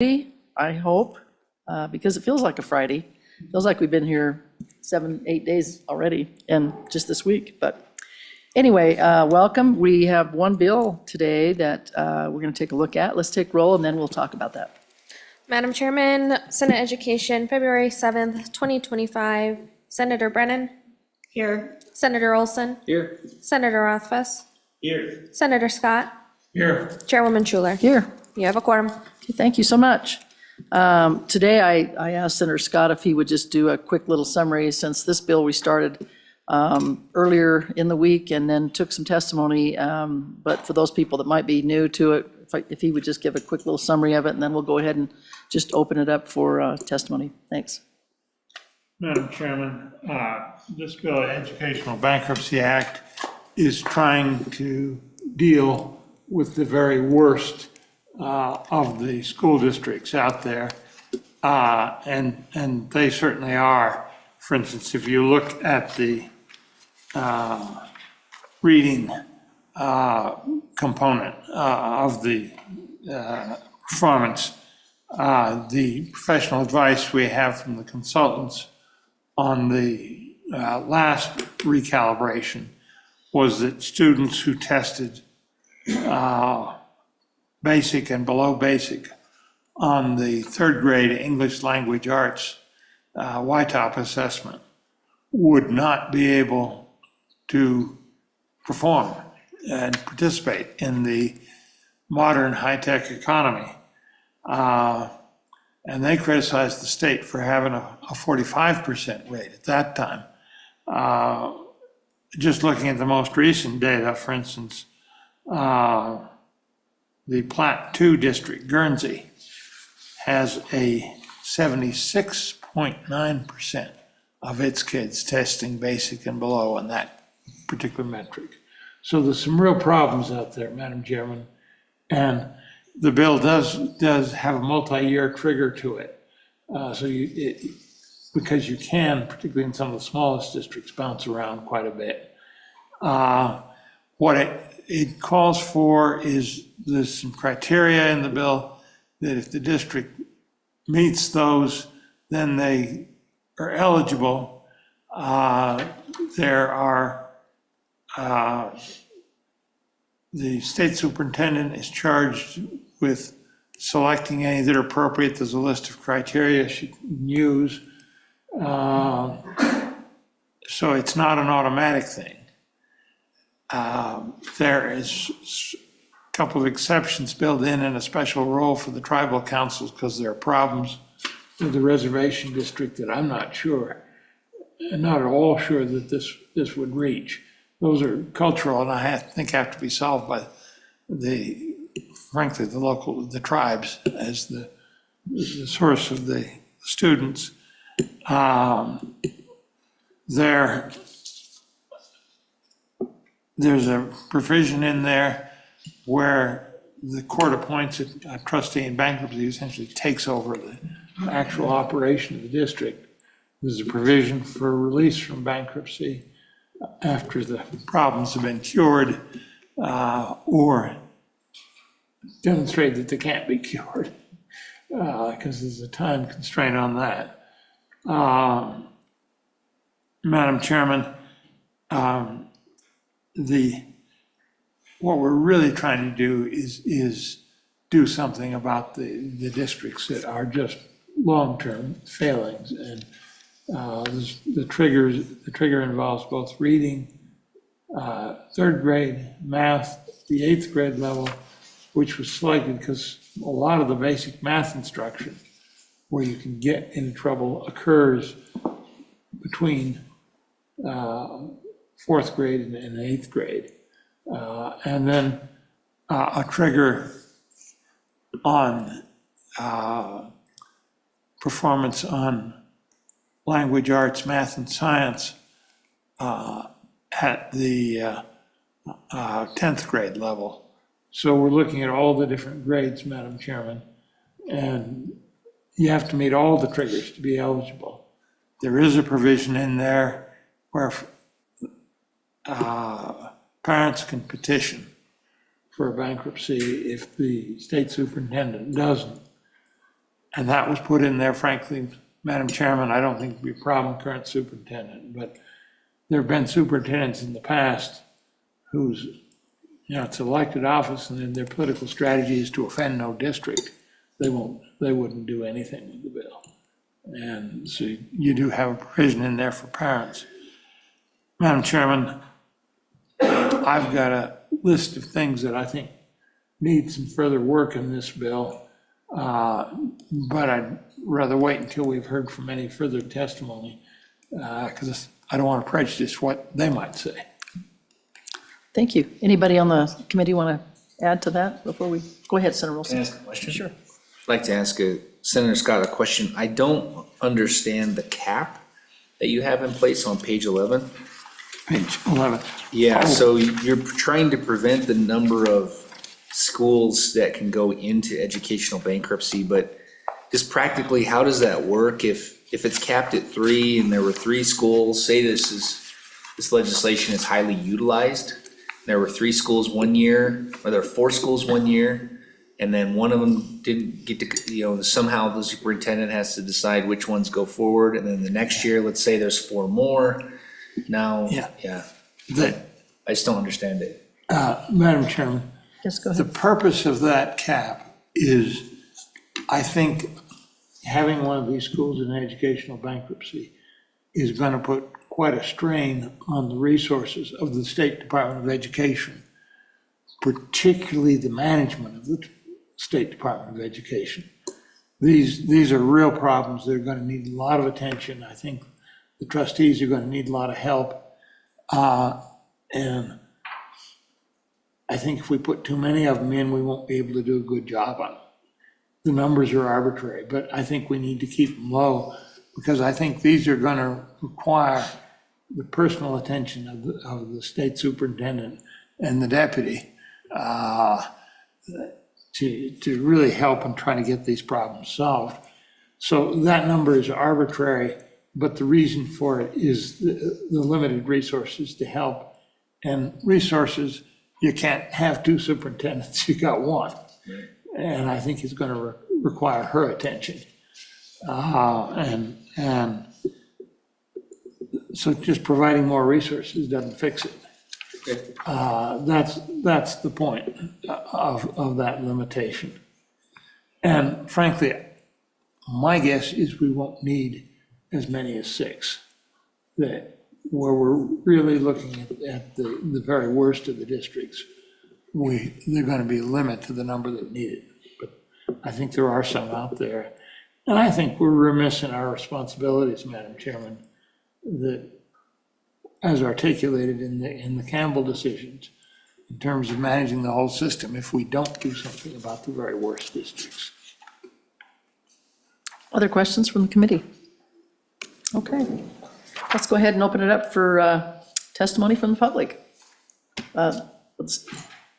I hope, because it feels like a Friday. Feels like we've been here 7, 8 days already, and just this week. But anyway, welcome. We have one bill today that we're going to take a look at. Let's take roll, and then we'll talk about that. Madam Chairman, Senate Education, February 7th, 2025. Senator Brennan. Here. Senator Olson. Here. Senator Rothfuss. Here. Senator Scott. Here. Chairwoman Schuler. Here. You have a quorum. Thank you so much. Today, I asked Senator Scott if he would just do a quick little summary, since this bill we started earlier in the week and then took some testimony. But for those people that might be new to it, if he would just give a quick little summary of it, and then we'll go ahead and just open it up for testimony. Thanks. Madam Chairman, this bill, Educational Bankruptcy Act, is trying to deal with the very worst of the school districts out there. And they certainly are. For instance, if you look at the reading component of the performance, the professional advice we have from the consultants on the last recalibration was that students who tested basic and below basic on the third grade English language arts YTOP assessment would not be able to perform and participate in the modern high-tech economy. And they criticized the state for having a 45% rate at that time. Just looking at the most recent data, for instance, the Plat 2 district, Guernsey, has a 76.9% of its kids testing basic and below on that particular metric. So there's some real problems out there, Madam Chairman. And the bill does have a multi-year trigger to it. Because you can, particularly in some of the smallest districts, bounce around quite a bit. What it calls for is there's some criteria in the bill that if the district meets those, then they are eligible. There are, the state superintendent is charged with selecting any that are appropriate. There's a list of criteria she can use. So it's not an automatic thing. There is a couple of exceptions built in and a special role for the tribal councils because there are problems with the reservation district that I'm not at all sure that this would reach. Those are cultural, and I think have to be solved by frankly, the tribes as the source of the students. There's a provision in there where the court appoints a trustee in bankruptcy who essentially takes over the actual operation of the district. There's a provision for release from bankruptcy after the problems have been cured or demonstrate that they can't be cured because there's a time constraint on that. Madam Chairman, what we're really trying to do is do something about the districts that are just long-term failings. And the trigger involves both reading, third grade, math, the 8th grade level, which was selected because a lot of the basic math instruction where you can get into trouble occurs between 4th grade and 8th grade. And then a trigger on performance on language arts, math, and science at the 10th grade level. So we're looking at all the different grades, Madam Chairman, and you have to meet all the triggers to be eligible. There is a provision in there where parents can petition for a bankruptcy if the state superintendent doesn't. And that was put in there, frankly, Madam Chairman, I don't think it'd be a problem, current superintendent, but there have been superintendents in the past whose, it's elected office and then their political strategy is to offend no district. They wouldn't do anything with the bill. And so you do have a provision in there for parents. Madam Chairman, I've got a list of things that I think need some further work in this bill, but I'd rather wait until we've heard from any further testimony, because I don't want to prejudice what they might say. Thank you. Anybody on the committee want to add to that before we, go ahead, Senator Can I Wilson. ask a question? Sure. I'd like to ask Senator Scott a question. I don't understand the cap that you have in place on page 11. Page 11. Yeah, Oh. so you're trying to prevent the number of schools that can go into educational bankruptcy, but just practically, how does that work if it's capped at 3 and there were 3 schools, say this legislation is highly utilized, there were 3 schools one year, or there were 4 schools one year, and then one of them didn't get to, somehow the superintendent has to decide which ones go forward, and then the next year, let's say there's 4 more. Now, Yeah. I just don't understand it. Madam Chairman, Yes, go the ahead. purpose of that cap is, I think, having one of these schools in educational bankruptcy is going to put quite a strain on the resources of the State Department of Education, particularly the management of the State Department of Education. These are real problems. They're going to need a lot of attention. I think the trustees are going to need a lot of help. And I think if we put too many of them in, we won't be able to do a good job on it. The numbers are arbitrary, but I think we need to keep them low, because I think these are going to require the personal attention of the state superintendent and the deputy to really help in trying to get these problems solved. So that number is arbitrary, but the reason for it is the limited resources to help. And resources, you can't have 2 superintendents, you got 1. And I think it's going to require her attention. And so just providing more resources doesn't fix it. That's the point of that limitation. And frankly, my guess is we won't need as many as 6, where we're really looking at the very worst of the districts. They're going to be a limit to the number that need it. But I think there are some out there. And I think we're remiss in our responsibilities, Madam Chairman, that as articulated in the Campbell decisions, in terms of managing the whole system, if we don't do something about the very worst districts. Other questions from the committee? Okay. Let's go ahead and open it up for testimony from the public. The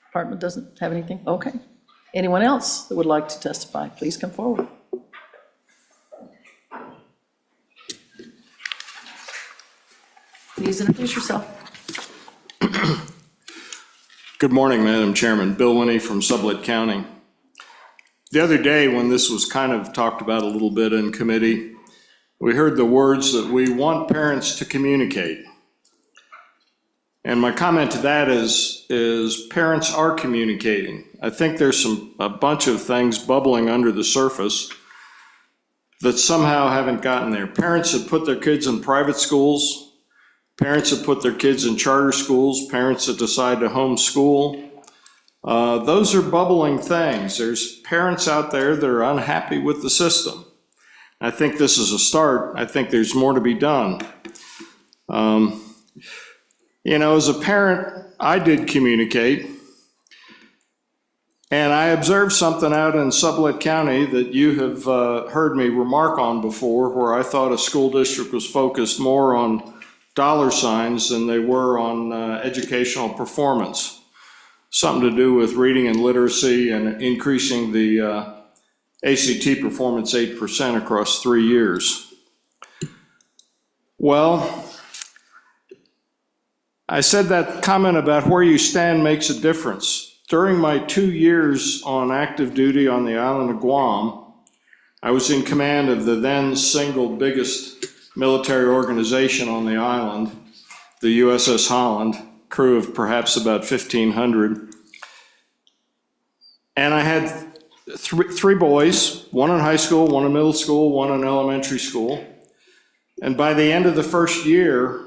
department doesn't have anything? Okay. Anyone else that would like to testify, please come forward. Please introduce yourself. Good morning, Madam Chairman. Bill Winnie from Sublette County. The other day, when this was kind of talked about a little bit in committee, we heard the words that we want parents to communicate. And my comment to that is parents are communicating. I think there's a bunch of things bubbling under the surface that somehow haven't gotten there. Parents that put their kids in private schools, parents that put their kids in charter schools, parents that decide to homeschool. Those are bubbling things. There's parents out there that are unhappy with the system. I think this is a start. I think there's more to be done. As a parent, I did communicate. And I observed something out in Sublette County that you have heard me remark on before, where I thought a school district was focused more on dollar signs than they were on educational performance. Something to do with reading and literacy and increasing the ACT performance 8% across 3 years. Well, I said that comment about where you stand makes a difference. During my 2 years on active duty on the island of Guam, I was in command of the then single biggest military organization on the island, the USS Holland, crew of perhaps about 1,500. And I had three boys, one in high school, one in middle school, one in elementary school. And by the end of the first year,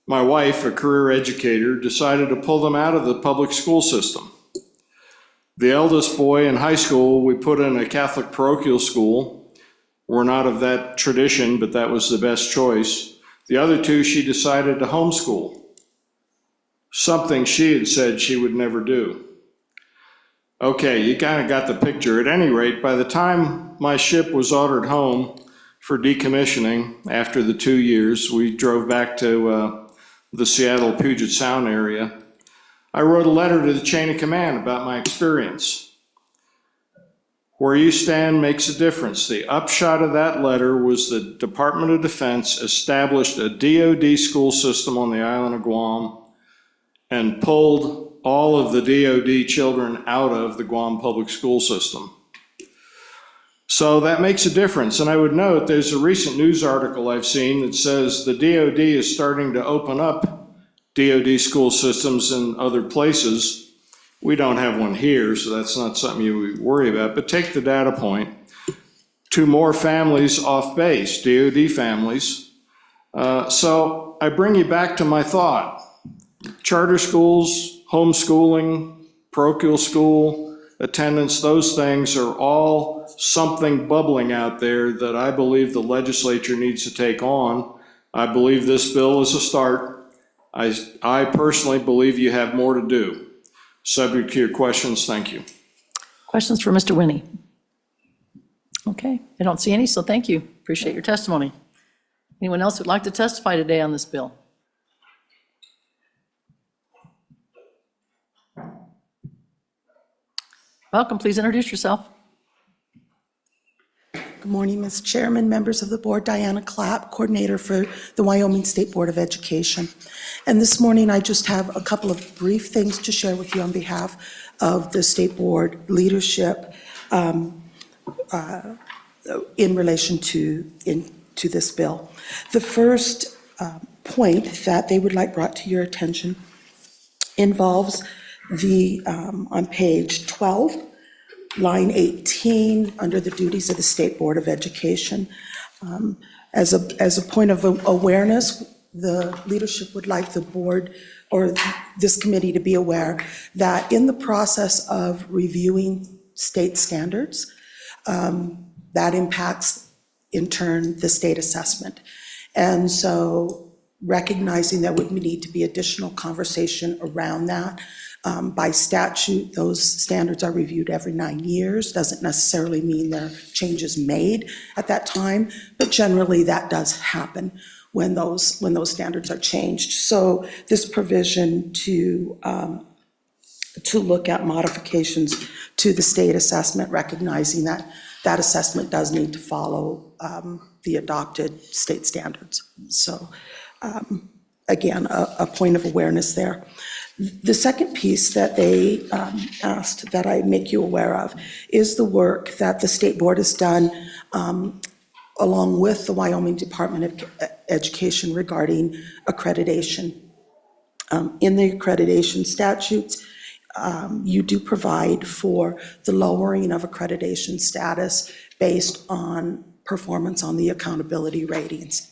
my wife, a career educator, decided to pull them out of the public school system. The eldest boy in high school, we put in a Catholic parochial school. We're not of that tradition, but that was the best choice. The other two, she decided to homeschool, something she had said she would never do. Okay, you kind of got the picture. At any rate, by the time my ship was ordered home for decommissioning after the 2 years, we drove back to the Seattle Puget Sound area. I wrote a letter to the chain of command about my experience. Where you stand makes a difference. The upshot of that letter was the Department of Defense established a DoD school system on the island of Guam and pulled all of the DoD children out of the Guam public school system. So that makes a difference. And I would note there's a recent news article I've seen that says the DoD is starting to open up DoD school systems in other places. We don't have one here, so that's not something you would worry about. But take the data point. 2 more families off base, DoD families. So I bring you back to my thought. Charter schools, homeschooling, parochial school, attendance, those things are all something bubbling out there that I believe the legislature needs to take on. I believe this bill is a start. I personally believe you have more to do. Subject to your questions, thank you. Questions for Mr. Winnie? Okay, I don't see any, so thank you. Appreciate your testimony. Anyone else who'd like to testify today on this bill? Welcome, please introduce yourself. Good morning, Ms. Chairman, members of the board. Diana Clapp, coordinator for the Wyoming State Board of Education. And this morning, I just have a couple of brief things to share with you on behalf of the state board leadership in relation to this bill. The first point that they would like brought to your attention involves the, on page 12, line 18, under the duties of the State Board of Education. As a point of awareness, the leadership would like the board or this committee to be aware that in the process of reviewing state standards, that impacts, in turn, the state assessment. And so recognizing that would need to be additional conversation around that. By statute, those standards are reviewed every 9 years. Doesn't necessarily mean there are changes made at that time, but generally that does happen when those standards are changed. So this provision to look at modifications to the state assessment, recognizing that that assessment does need to follow the adopted state standards. So again, a point of awareness there. The second piece that they asked that I make you aware of is the work that the state board has done along with the Wyoming Department of Education regarding accreditation. In the accreditation statutes, you do provide for the lowering of accreditation status based on performance on the accountability ratings.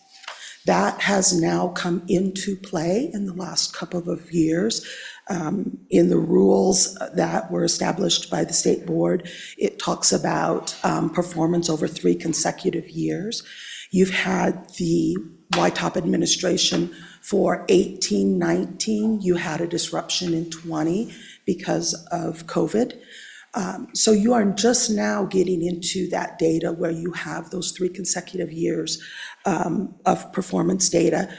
That has now come into play in the last couple of years. In the rules that were established by the state board, it talks about performance over 3 consecutive years. You've had the YTOP administration for 18-19. You had a disruption in 20 because of COVID. So you are just now getting into that data where you have those 3 consecutive years of performance data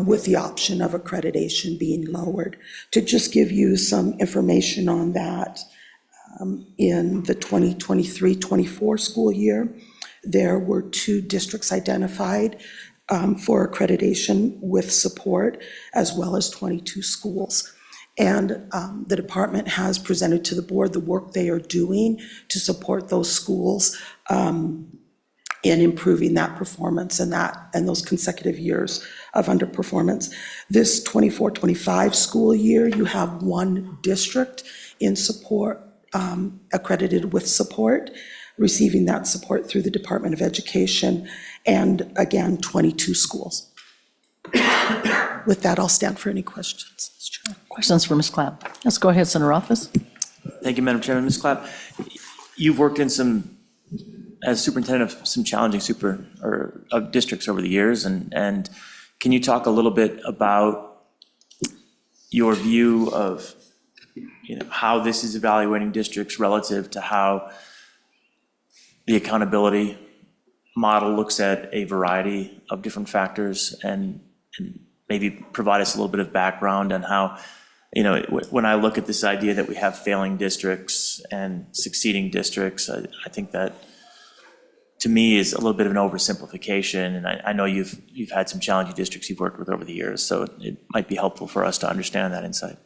with the option of accreditation being lowered. To just give you some information on that, in the 2023-24 school year, there were 2 districts identified for accreditation with support, as well as 22 schools. And the department has presented to the board the work they are doing to support those schools in improving that performance and those consecutive years of underperformance. This 24-25 school year, you have one district in support, accredited with support, receiving that support through the Department of Education, and again, 22 schools. With that, I'll stand for any questions, Mr. Chair. Questions for Ms. Clapp? Yes, go ahead, Senator Office. Thank you, Madam Chairman. Ms. Clapp, you've worked in as superintendent of some challenging of districts over the years, and can you talk a little bit about your view of, how this is evaluating districts relative to how the accountability model looks at a variety of different factors, and maybe provide us a little bit of background on how, when I look at this idea that we have failing districts and succeeding districts, I think that, to me, is a little bit of an oversimplification, and I know you've had some challenging districts you've worked with over the years, so it might be helpful for us to understand that insight.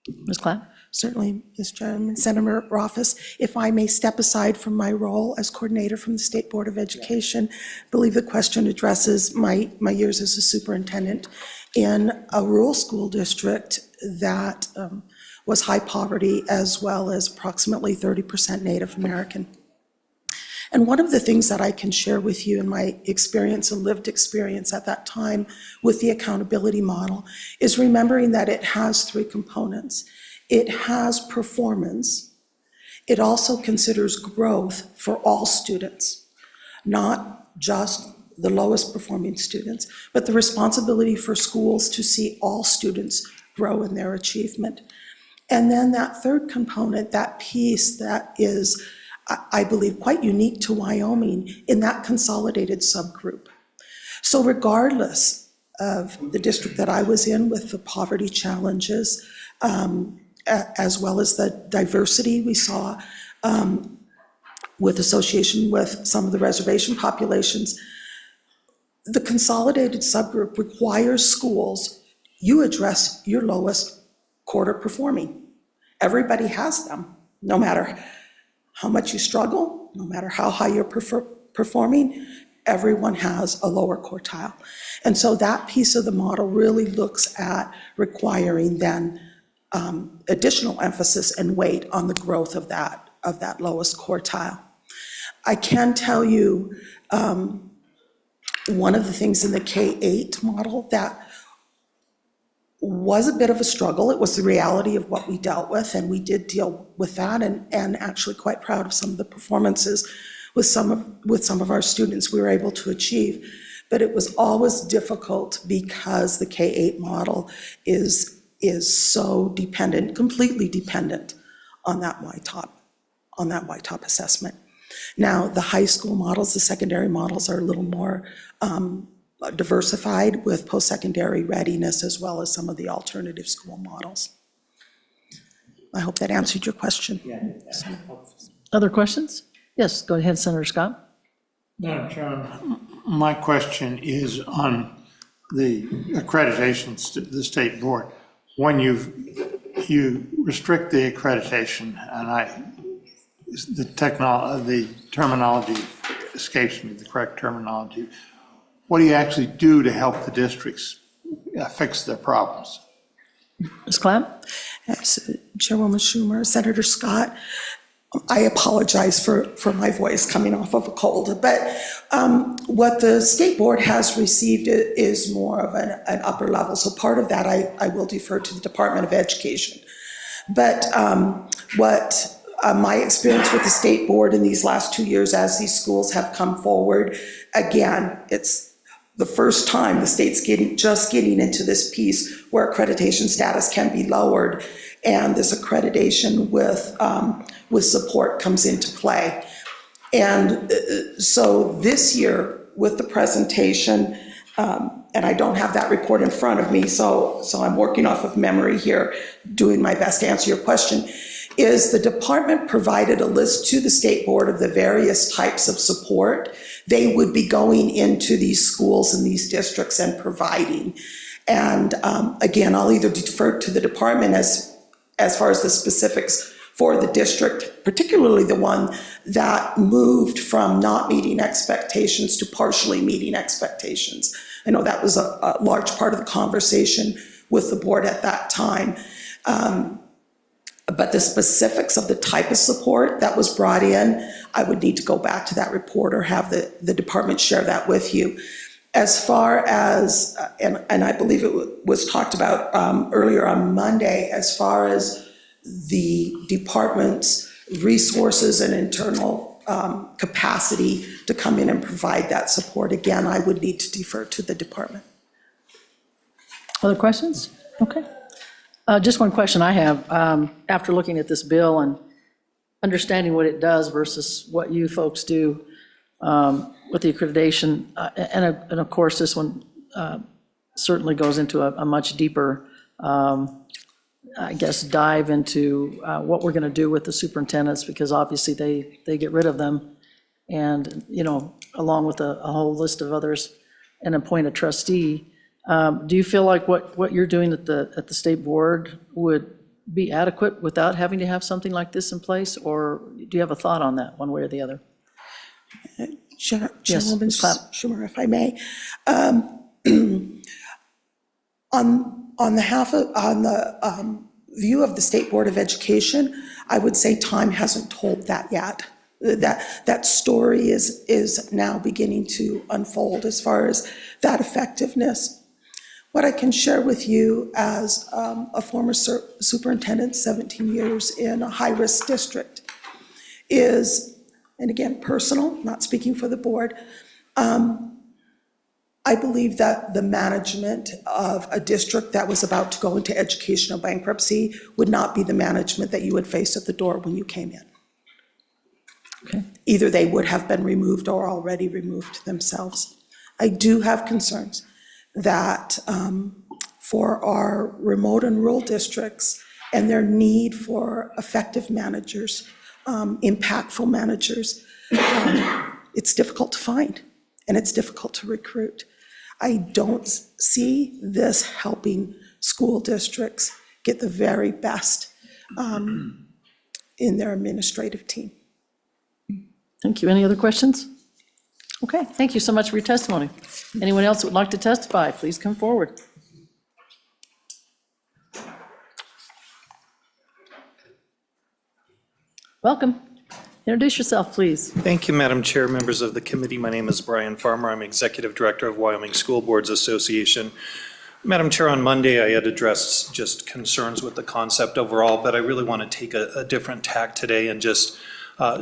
Ms. Clapp? Certainly, Mr. Chairman. Senator Rothfuss, if I may step aside from my role as coordinator from the State Board of Education, I believe the question addresses my years as a superintendent in a rural school district that was high poverty, as well as approximately 30% Native American. And one of the things that I can share with you in my experience and lived experience at that time with the accountability model is remembering that it has three components. It has performance. It also considers growth for all students, not just the lowest performing students, but the responsibility for schools to see all students grow in their achievement. And then that third component, that piece that is, I believe, quite unique to Wyoming in that consolidated subgroup. So regardless of the district that I was in with the poverty challenges, as well as the diversity we saw with association with some of the reservation populations, the consolidated subgroup requires schools, you address your lowest quarter performing. Everybody has them, no matter how much you struggle, no matter how high you're performing, everyone has a lower quartile. And so that piece of the model really looks at requiring then additional emphasis and weight on the growth of that lowest quartile. I can tell you one of the things in the K-8 model that was a bit of a struggle. It was the reality of what we dealt with, and we did deal with that, and actually quite proud of some of the performances with some of our students we were able to achieve. But it was always difficult because the K-8 model is so dependent, completely dependent on that YTOP assessment. Now, the high school models, the secondary models are a little more diversified with post-secondary readiness, as well as some of the alternative school models. I hope that answered your question. Other questions? Yes, go ahead, Senator Scott. Madam Chairman, my question is on the accreditation, the state board. When you restrict the accreditation, and the terminology escapes me, the correct terminology, what do you actually do to help the districts fix their problems? Ms. Clapp? Yes, Chairwoman Schumer, Senator Scott, I apologize for my voice coming off of a cold, but what the state board has received is more of an upper level. So part of that I will defer to the Department of Education. But what my experience with the state board in these last 2 years as these schools have come forward, again, it's the first time the state's just getting into this piece where accreditation status can be lowered, and this accreditation with support comes into play. And so this year, with the presentation, and I don't have that report in front of me, so I'm working off of memory here, doing my best to answer your question, is the department provided a list to the state board of the various types of support they would be going into these schools and these districts and providing. And again, I'll either defer to the department as as far as the specifics for the district, particularly the one that moved from not meeting expectations to partially meeting expectations. I know that was a large part of the conversation with the board at that time. But the specifics of the type of support that was brought in, I would need to go back to that report or have the department share that with you. As far as, and I believe it was talked about earlier on Monday, as far as the department's resources and internal capacity to come in and provide that support, again, I would need to defer to the department. Other questions? Okay. Just one question I have. After looking at this bill and understanding what it does versus what you folks do with the accreditation, and of course, this one certainly goes into a much deeper, I guess, dive into what we're going to do with the superintendents, because obviously they get rid of them, and, you know, along with a whole list of others, and appoint a trustee. Do you feel like what you're doing at the state board would be adequate without having to have something like this in place? Or do you have a thought on that, one way or the other? Chairwoman Clapp. Schumer, if I may. On the view of the State Board of Education, I would say time hasn't told that yet. That story is now beginning to unfold as far as that effectiveness. What I can share with you as a former superintendent, 17 years in a high-risk district, is, and again, personal, not speaking for the board, I believe that the management of a district that was about to go into educational bankruptcy would not be the management that you would face at the door when you came in. Okay. Either they would have been removed or already removed themselves. I do have concerns that for our remote and rural districts and their need for effective managers, impactful managers, it's difficult to find and it's difficult to recruit. I don't see this helping school districts get the very best in their administrative team. Thank you. Any other questions? Okay, thank you so much for your testimony. Anyone else that would like to testify, please come forward. Welcome. Introduce yourself, please. Thank you, Madam Chair, members of the committee. My name is Brian Farmer. I'm Executive Director of Wyoming School Boards Association. Madam Chair, on Monday, I had addressed just concerns with the concept overall, but I really want to take a different tack today and just,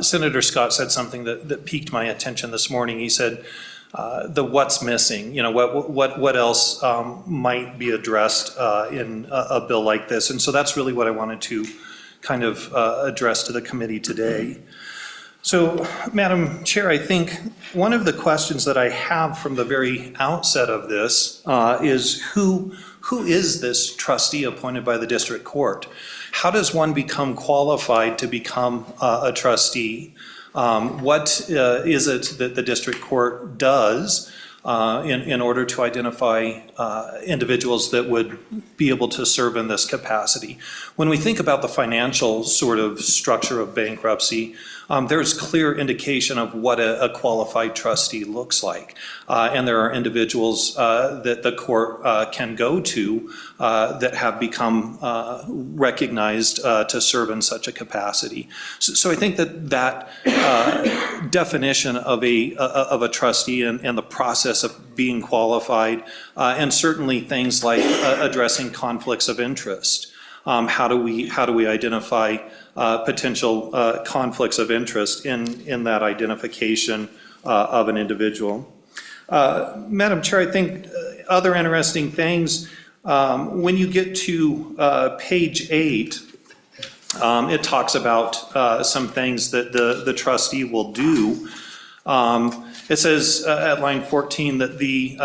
Senator Scott said something that piqued my attention this morning. He said, the what's missing, you know, what else might be addressed in a bill like this. And so that's really what I wanted to kind of address to the committee today. So, Madam Chair, I think one of the questions that I have from the very outset of this is who is this trustee appointed by the district court? How does one become qualified to become a trustee? What is it that the district court does in order to identify individuals that would be able to serve in this capacity? When we think about the financial sort of structure of bankruptcy, there's clear indication of what a qualified trustee looks like. And there are individuals that the court can go to that have become recognized to serve in such a capacity. So I think that definition of a trustee and the process of being qualified, and certainly things like addressing conflicts of interest. How do we identify potential conflicts of interest in that identification of an individual? Madam Chair, I think other interesting things, when you get to page 8, it talks about some things that the trustee will do. It says at line 14 that the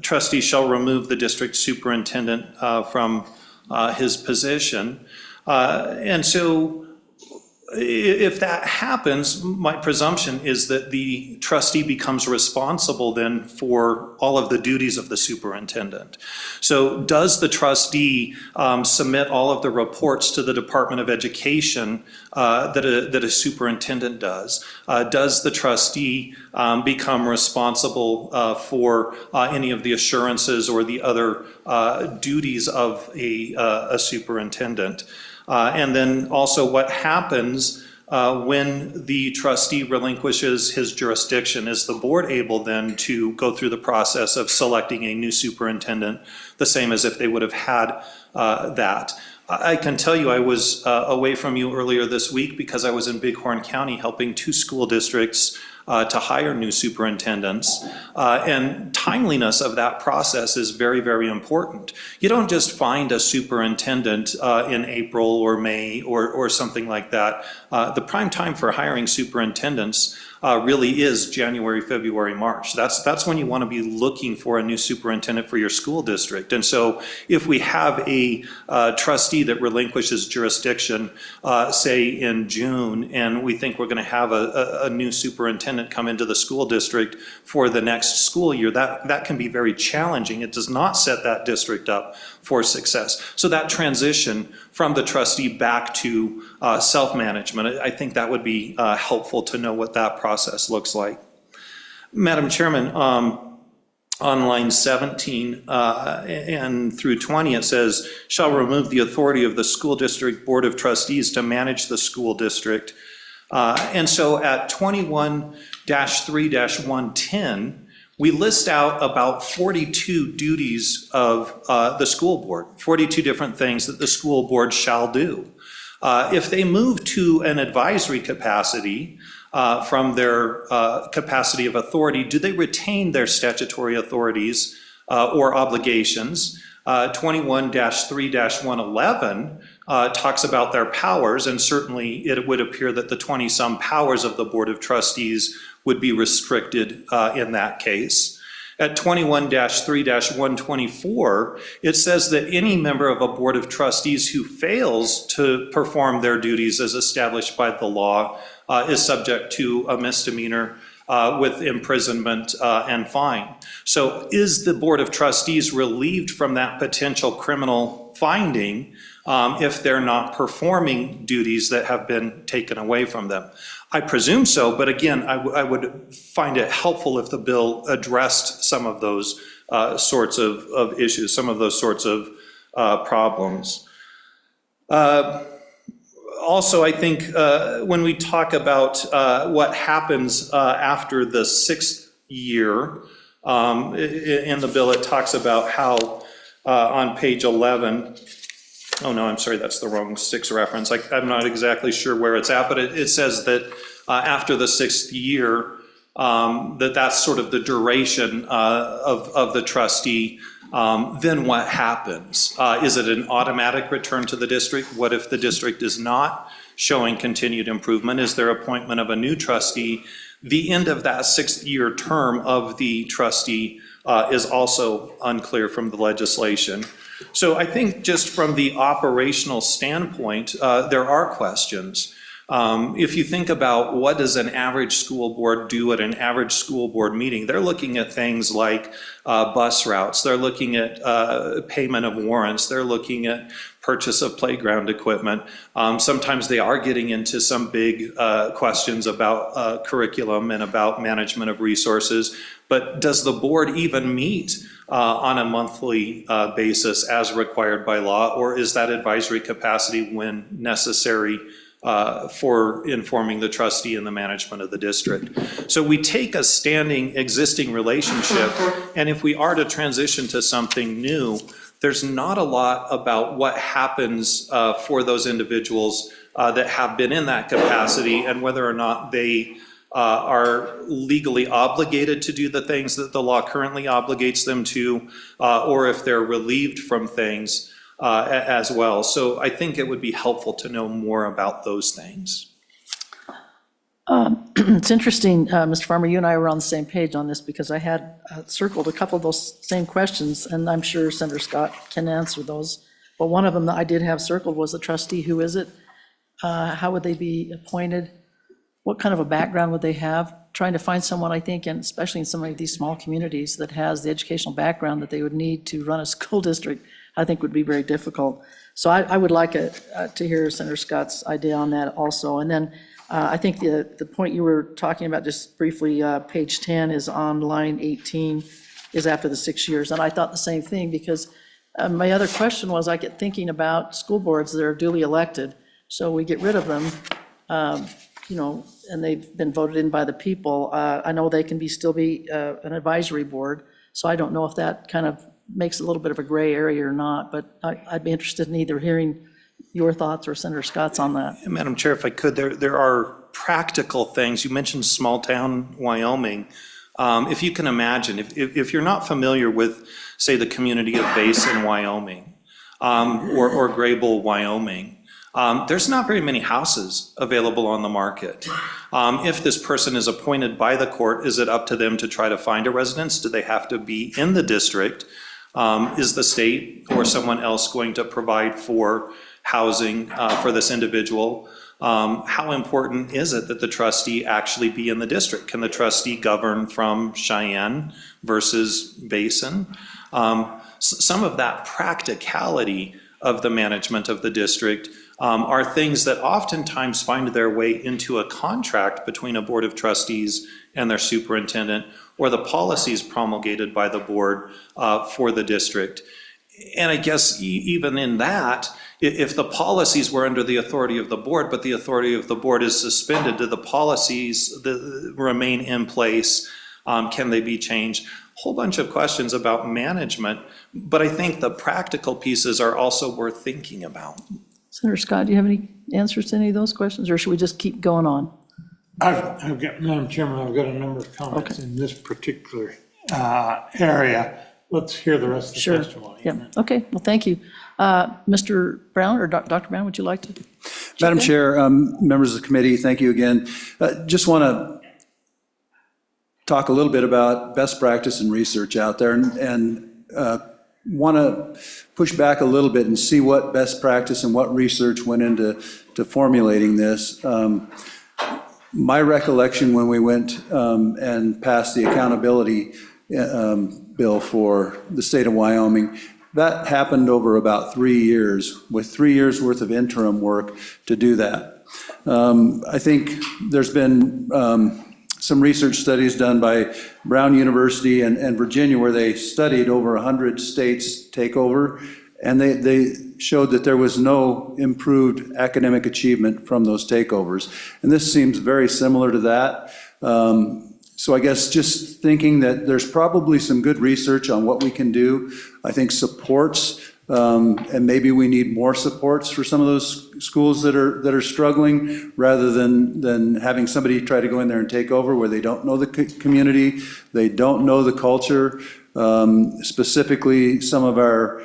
trustee shall remove the district superintendent from his position. And so If that happens, my presumption is that the trustee becomes responsible then for all of the duties of the superintendent. So does the trustee submit all of the reports to the Department of Education that a superintendent does? Does the trustee become responsible for any of the assurances or the other duties of a superintendent? And then also what happens when the trustee relinquishes his jurisdiction? Is the board able then to go through the process of selecting a new superintendent, the same as if they would have had that? I can tell you I was away from you earlier this week because I was in Bighorn County helping 2 school districts to hire new superintendents. And timeliness of that process is very, very important. You don't just find a superintendent in April or May or something like that. The prime time for hiring superintendents really is January, February, March. That's when you want to be looking for a new superintendent for your school district. And so if we have a trustee that relinquishes jurisdiction, say in June, and we think we're going to have a new superintendent come into the school district for the next school year, that can be very challenging. It does not set that district up for success. So that transition from the trustee back to self-management, I think that would be helpful to know what that process looks like. Madam Chairman, on line 17 and through 20, it says, shall remove the authority of the school district board of trustees to manage the school district. And so at 21-3-110, we list out about 42 duties of the school board, 42 different things that the school board shall do. If they move to an advisory capacity from their capacity of authority, do they retain their statutory authorities or obligations? 21-3-111 talks about their powers, and certainly it would appear that the 20-some powers of the Board of Trustees would be restricted in that case. At 21-3-124, it says that any member of a Board of Trustees who fails to perform their duties as established by the law is subject to a misdemeanor with imprisonment and fine. So is the Board of Trustees relieved from that potential criminal finding if they're not performing duties that have been taken away from them? I presume so, but again, I would find it helpful if the bill addressed some of those sorts of issues, some of those sorts of problems. Also, I think when we talk about what happens after the 6th year, in the bill, it talks about how on page 11, oh no, I'm sorry, that's the wrong 6 reference. I'm not exactly sure where it's at, but it says that after the 6th year, that's sort of the duration of the trustee. Then what happens? Is it an automatic return to the district? What if the district is not showing continued improvement? Is there appointment of a new trustee? The end of that 6th year term of the trustee is also unclear from the legislation. So I think just from the operational standpoint, there are questions. If you think about what does an average school board do at an average school board meeting, they're looking at things like bus routes, they're looking at payment of warrants, they're looking at purchase of playground equipment. Sometimes they are getting into some big questions about curriculum and about management of resources. But does the board even meet on a monthly basis as required by law, or is that advisory capacity when necessary for informing the trustee in the management of the district? So we take a standing existing relationship, and if we are to transition to something new, there's not a lot about what happens for those individuals that have been in that capacity and whether or not they are legally obligated to do the things that the law currently obligates them to, or if they're relieved from things as well. So I think it would be helpful to know more about those things. It's interesting, Mr. Farmer, you and I were on the same page on this because I had circled a couple of those same questions, and I'm sure Senator Scott can answer those. But one of them that I did have circled was the trustee, who is it? How would they be appointed? What kind of a background would they have? Trying to find someone, I think, and especially in some of these small communities, that has the educational background that they would need to run a school district, I think would be very difficult. So I would like to hear Senator Scott's idea on that also. And then I think the point you were talking about just briefly, page 10 is on line 18, is after the 6 years. And I thought the same thing, because my other question was, I get thinking about school boards that are duly elected. So we get rid of them, and they've been voted in by the people. I know they can still be an advisory board, so I don't know if that kind of makes a little bit of a gray area or not, but I'd be interested in either hearing your thoughts or Senator Scott's on that. Madam Chair, if I could, there are practical things. You mentioned small town Wyoming. If you can imagine, if you're not familiar with, say, the community of Basin, Wyoming, or Grable, Wyoming, there's not very many houses available on the market. If this person is appointed by the court, is it up to them to try to find a residence? Do they have to be in the district? Is the state or someone else going to provide for housing for this individual? How important is it that the trustee actually be in the district? Can the trustee govern from Cheyenne versus Basin? Some of that practicality of the management of the district are things that oftentimes find their way into a contract between a board of trustees and their superintendent, or the policies promulgated by the board for the district. And I guess even in that, if the policies were under the authority of the board, but the authority of the board is suspended, do the policies remain in place? Can they be changed? Whole bunch of questions about management, but I think the practical pieces are also worth thinking about. Senator Scott, do you have any answers to any of those questions, or should we just keep going on? I've got, Madam Chairman, I've got a number of comments in this particular area. Let's hear the rest of the Sure. testimony. Yeah, okay, well, thank you. Mr. Brown, or Dr. Brown, would you like to? Madam Chair, members of the committee, thank you again. Just want to talk a little bit about best practice and research out there, and want to push back a little bit and see what best practice and what research went into formulating this. My recollection when we went and passed the accountability bill for the state of Wyoming, that happened over about 3 years, with 3 years worth of interim work to do that. I think there's been some research studies done by Brown University and Virginia, where they studied over 100 states takeover, and they showed that there was no improved academic achievement from those takeovers. And this seems very similar to that. So I guess just thinking that there's probably some good research on what we can do. I think supports, and maybe we need more supports for some of those schools that are struggling, rather than having somebody try to go in there and take over where they don't know the community, they don't know the culture. Specifically, some of our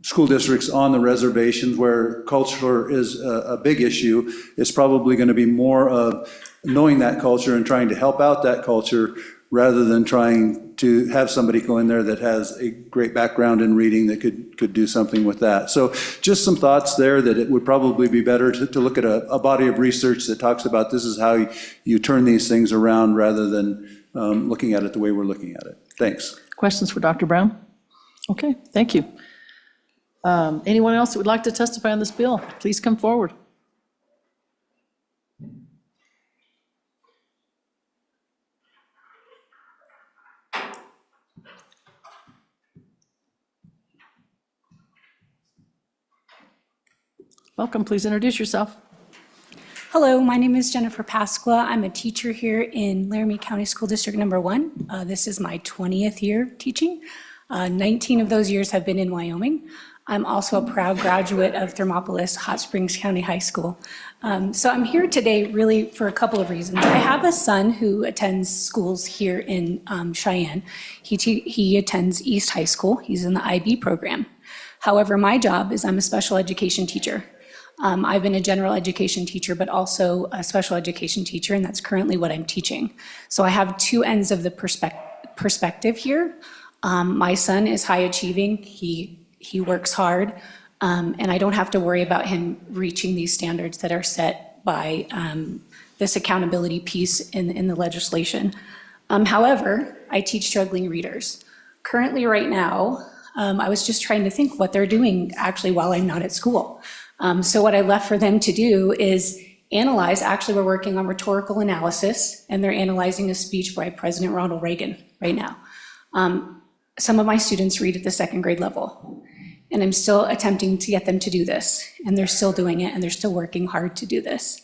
school districts on the reservations where culture is a big issue, it's probably going to be more of knowing that culture and trying to help out that culture, rather than trying to have somebody go in there that has a great background in reading that could do something with that. So just some thoughts there, that it would probably be better to look at a body of research that talks about this is how you turn these things around, rather than looking at it the way we're looking at it. Thanks. Questions for Dr. Brown? Okay, thank you. Anyone else that would like to testify on this bill, please come forward. Welcome, please introduce yourself. Hello, my name is Jennifer Pasqua. I'm a teacher here in Laramie County School District Number 1. This is my 20th year teaching. 19 of those years have been in Wyoming. I'm also a proud graduate of Thermopolis Hot Springs County High School. So I'm here today really for a couple of reasons. I have a son who attends schools here in Cheyenne. He attends East High School. He's in the IB program. However, my job is I'm a special education teacher. I've been a general education teacher, but also a special education teacher, and that's currently what I'm teaching. So I have two ends of the perspective here. My son is high achieving. He works hard. And I don't have to worry about him reaching these standards that are set by this accountability piece in the legislation. However, I teach struggling readers. Currently, right now, I was just trying to think what they're doing actually while I'm not at school. So what I left for them to do is analyze, actually, we're working on rhetorical analysis, and they're analyzing a speech by President Ronald Reagan right now. Some of my students read at the second grade level, and I'm still attempting to get them to do this, and they're still doing it, and they're still working hard to do this.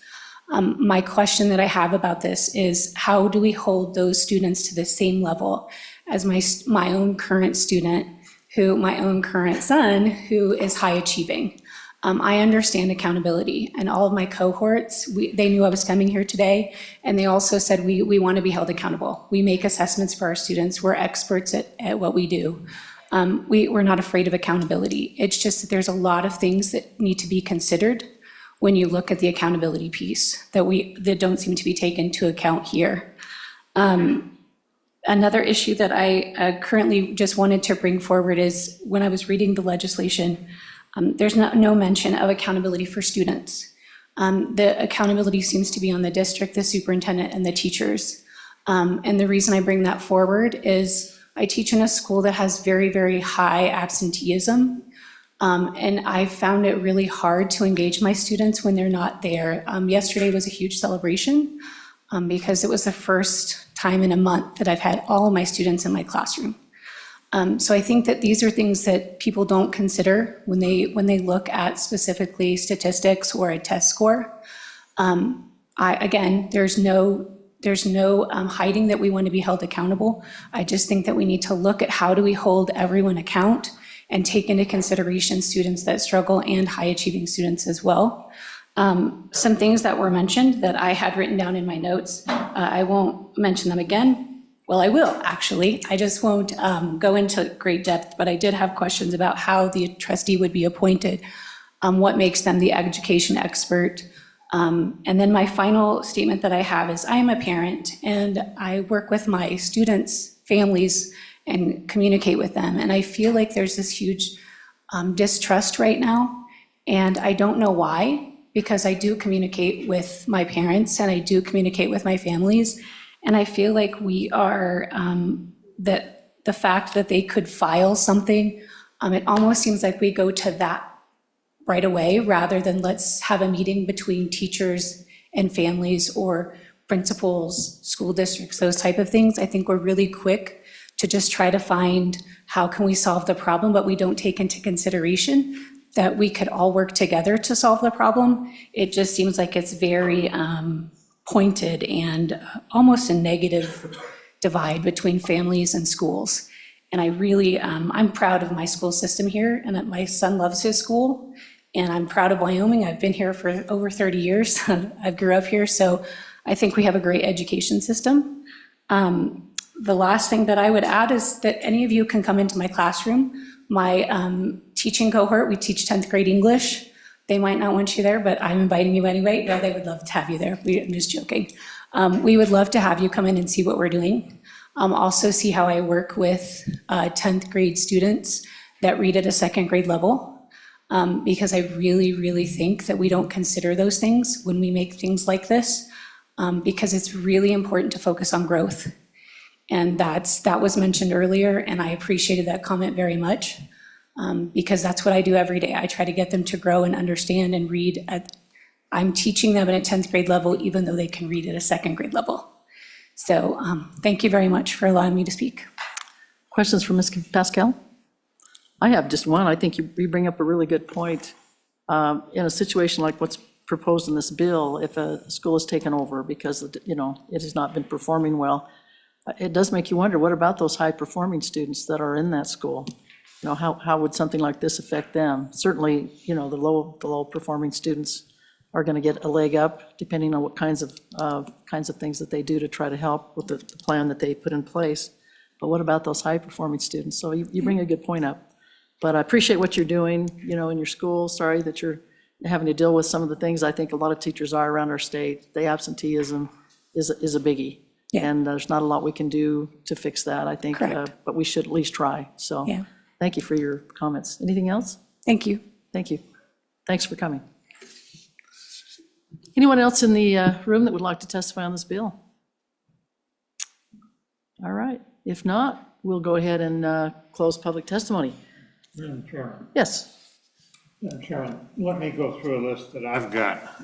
My question that I have about this is, how do we hold those students to the same level as my own current student, my own current son, who is high achieving? I understand accountability, and all of my cohorts, they knew I was coming here today, and they also said, we want to be held accountable. We make assessments for our students. We're experts at what we do. We're not afraid of accountability. It's just that there's a lot of things that need to be considered when you look at the accountability piece that don't seem to be taken into account here. Another issue that I currently just wanted to bring forward is, when I was reading the legislation, there's no mention of accountability for students. The accountability seems to be on the district, the superintendent, and the teachers. And the reason I bring that forward is I teach in a school that has very, very high absenteeism. And I found it really hard to engage my students when they're not there. Yesterday was a huge celebration because it was the first time in a month that I've had all of my students in my classroom. So I think that these are things that people don't consider when they look at specifically statistics or a test score. Again, there's no hiding that we want to be held accountable. I just think that we need to look at how do we hold everyone account and take into consideration students that struggle and high achieving students as well. Some things that were mentioned that I had written down in my notes, I won't mention them again. Well, I will, actually. I just won't go into great depth, but I did have questions about how the trustee would be appointed, what makes them the education expert. And then my final statement that I have is, I am a parent, and I work with my students' families and communicate with them. And I feel like there's this huge distrust right now, and I don't know why, because I do communicate with my parents and I do communicate with my families. And I feel like we are, that the fact that they could file something, it almost seems like we go to that right away, rather than let's have a meeting between teachers and families or principals, school districts, those type of things. I think we're really quick to just try to find how can we solve the problem, but we don't take into consideration that we could all work together to solve the problem. It just seems like it's very pointed and almost a negative divide between families and schools. And I really, I'm proud of my school system here, and that my son loves his school. And I'm proud of Wyoming. I've been here for over 30 years. I grew up here, so I think we have a great education system. The last thing that I would add is that any of you can come into my classroom. My teaching cohort, we teach 10th grade English. They might not want you there, but I'm inviting you anyway. No, they would love to have you there. I'm just joking. We would love to have you come in and see what we're doing. Also see how I work with 10th grade students that read at a second grade level. Because I really, really think that we don't consider those things when we make things like this, because it's really important to focus on growth. And that was mentioned earlier, and I appreciated that comment very much, because that's what I do every day. I try to get them to grow and understand and read. I'm teaching them at a 10th grade level, even though they can read at a second grade level. So thank you very much for allowing me to speak. Questions for Ms. Pascal? I have just one. I think you bring up a really good point. In a situation like what's proposed in this bill, if a school is taken over because, it has not been performing well, it does make you wonder, what about those high-performing students that are in that school? How would something like this affect them? Certainly, the low-performing students are going to get a leg up, depending on what kinds of things that they do to try to help with the plan that they put in place. But what about those high-performing students? So you bring a good point up. But I appreciate what you're doing, in your school. Sorry that you're having to deal with some of the things I think a lot of teachers are around our state. The absenteeism is a biggie. Yeah. And there's not a lot we can do to fix that, I think. Correct. But we should at least try. So Yeah. thank you for your comments. Anything else? Thank you. Thank you. Thanks for coming. Anyone else in the room that would like to testify on this bill? All right. If not, we'll go ahead and close public testimony. Madam Chairman, Yes. Madam Chairman, let me go through a list that I've got.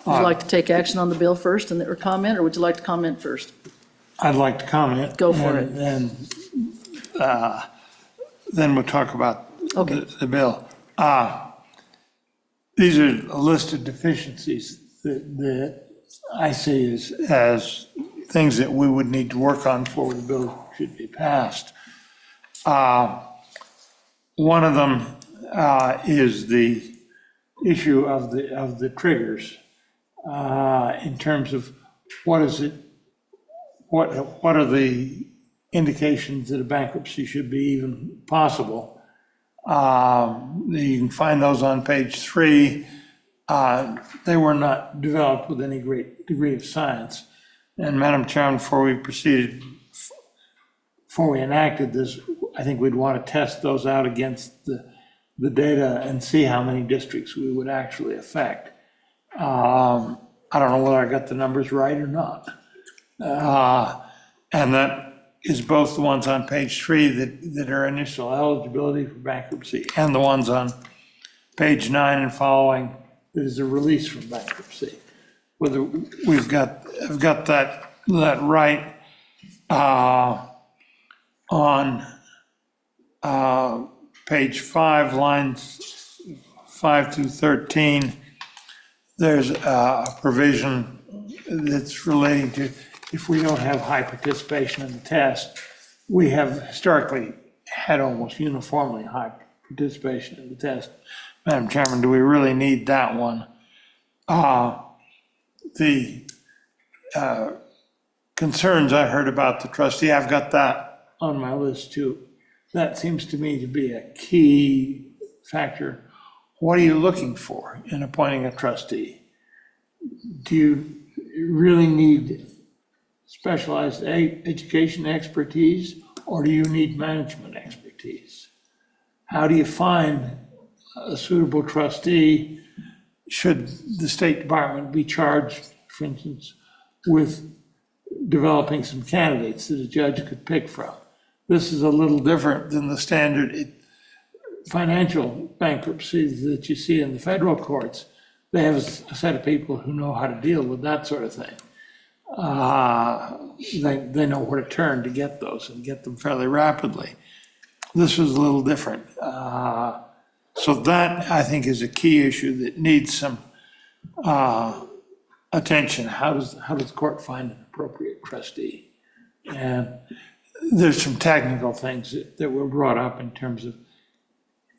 Would you like to take action on the bill first or comment, or would you like to comment first? I'd like to comment. Go for it. And then we'll talk about Okay. the bill. These are a list of deficiencies that I see as things that we would need to work on before the bill should be passed. One of them is the issue of the triggers in terms of what is it, what are the indications that a bankruptcy should be even possible. You can find those on page 3. They were not developed with any great degree of science. And Madam Chairman, before we enacted this, I think we'd want to test those out against the data and see how many districts we would actually affect. I don't know whether I got the numbers right or not. And that is both the ones on page 3 that are initial eligibility for bankruptcy and the ones on page 9 and following that is a release from bankruptcy. Whether I've got that right on page 5, lines 5 through 13, there's a provision that's relating to if we don't have high participation in the test. We have historically had almost uniformly high participation in the test. Madam Chairman, do we really need that one? The concerns I heard about the trustee, I've got that on my list too. That seems to me to be a key factor. What are you looking for in appointing a trustee? Do you really need specialized education expertise, or do you need management expertise? How do you find a suitable trustee? Should the State Department be charged, for instance, with developing some candidates that a judge could pick from? This is a little different than the standard financial bankruptcies that you see in the federal courts. They have a set of people who know how to deal with that sort of thing. They know where to turn to get those and get them fairly rapidly. This was a little different. So that, I think, is a key issue that needs some attention. How does the court find an appropriate trustee? And there's some technical things that were brought up in terms of,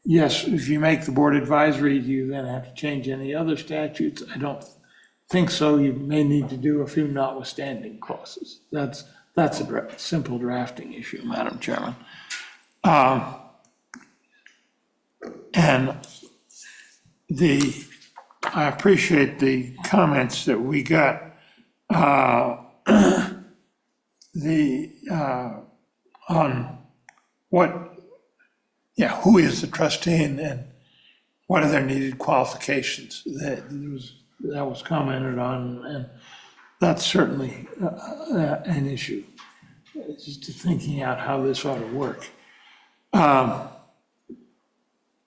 yes, if you make the board advisory, do you then have to change any other statutes? I don't think so. You may need to do a few notwithstanding clauses. That's a simple drafting issue, Madam Chairman. And I appreciate the comments that we got, on who is the trustee and what are their needed qualifications. That was commented on, and that's certainly an issue. It's just thinking out how this ought to work.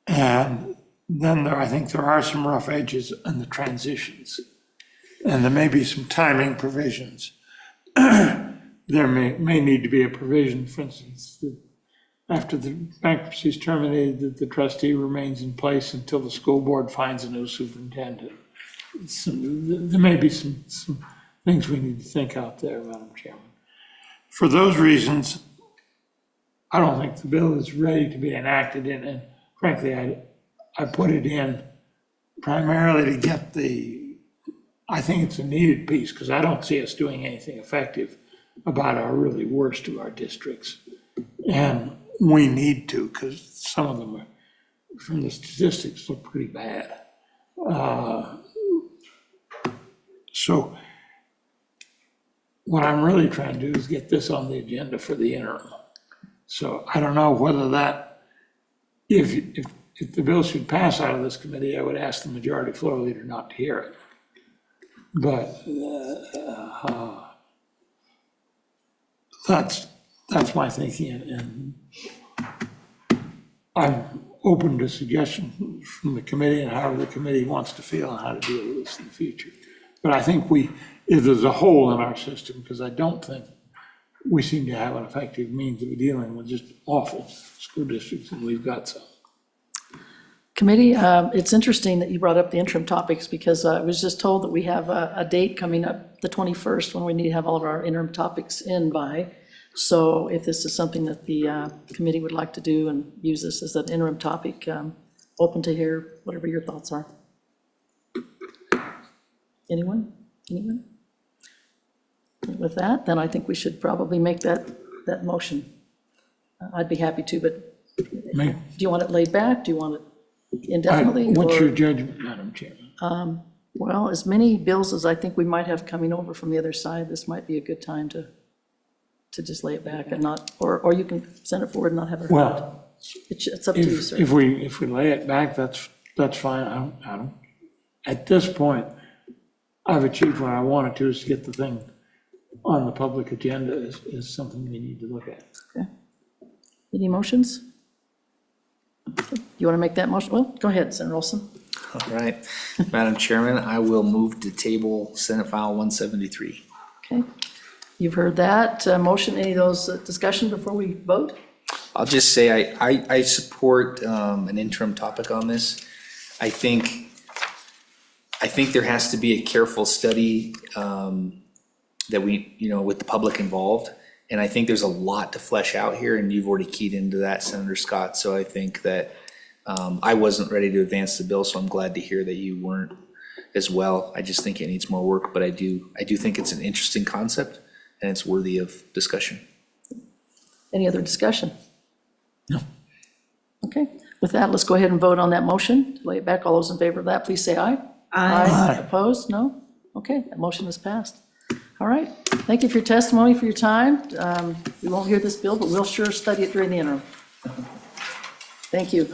And then I think there are some rough edges in the transitions, and there may be some timing provisions. There may need to be a provision, for instance, that after the bankruptcy is terminated, that the trustee remains in place until the school board finds a new superintendent. There may be some things we need to think out there, Madam Chairman. For those reasons, I don't think the bill is ready to be enacted, and frankly, I put it in primarily to get I think it's a needed piece, because I don't see us doing anything effective about our really worst of our districts. And we need to, because some of them from the statistics look pretty bad. So what I'm really trying to do is get this on the agenda for the interim. So I don't know whether that, if if the bill should pass out of this committee, I would ask the majority floor leader not to hear it. But that's my thinking, and I'm open to suggestions from the committee and however the committee wants to feel on how to deal with this in the future. But I think if there's a hole in our system, because I don't think we seem to have an effective means of dealing with just awful school districts, and we've got some. Committee, it's interesting that you brought up the interim topics, because I was just told that we have a date coming up, the 21st, when we need to have all of our interim topics in by. So if this is something that the committee would like to do and use this as an interim topic, open to hear whatever your thoughts are. Anyone? Anyone? With that, then I think we should probably make that motion. I'd be happy to, but Me? do you want it laid back? Do you want it indefinitely? What's or- your judgment, Madam Chairman? Well, as many bills as I think we might have coming over from the other side, this might be a good time to just lay it back and not, or you can send it forward and not have it. Well, It's up to you, sir. if we lay it back, that's fine. I don't, at this point, I've achieved what I wanted to, is to get the thing on the public agenda is something we need to look at. Okay. Any motions? You want to make that motion? Well, go ahead, Senator Olson. All right, Madam Chairman, I will move to table Senate File 173. Okay. You've heard that motion. Any of those discussion before we vote? I'll just say I support an interim topic on this. I think there has to be a careful study that we, with the public involved. And I think there's a lot to flesh out here, and you've already keyed into that, Senator Scott. So I think that I wasn't ready to advance the bill, so I'm glad to hear that you weren't as well. I just think it needs more work, but I do think it's an interesting concept, and it's worthy of discussion. Any other discussion? No. Okay. With that, let's go ahead and vote on that motion. To lay it back, all those in favor of that, please say aye. Aye. Opposed? No? Okay, that motion is passed. All right. Thank you for your testimony, for your time. We won't hear this bill, but we'll sure study it during the interim. Thank you.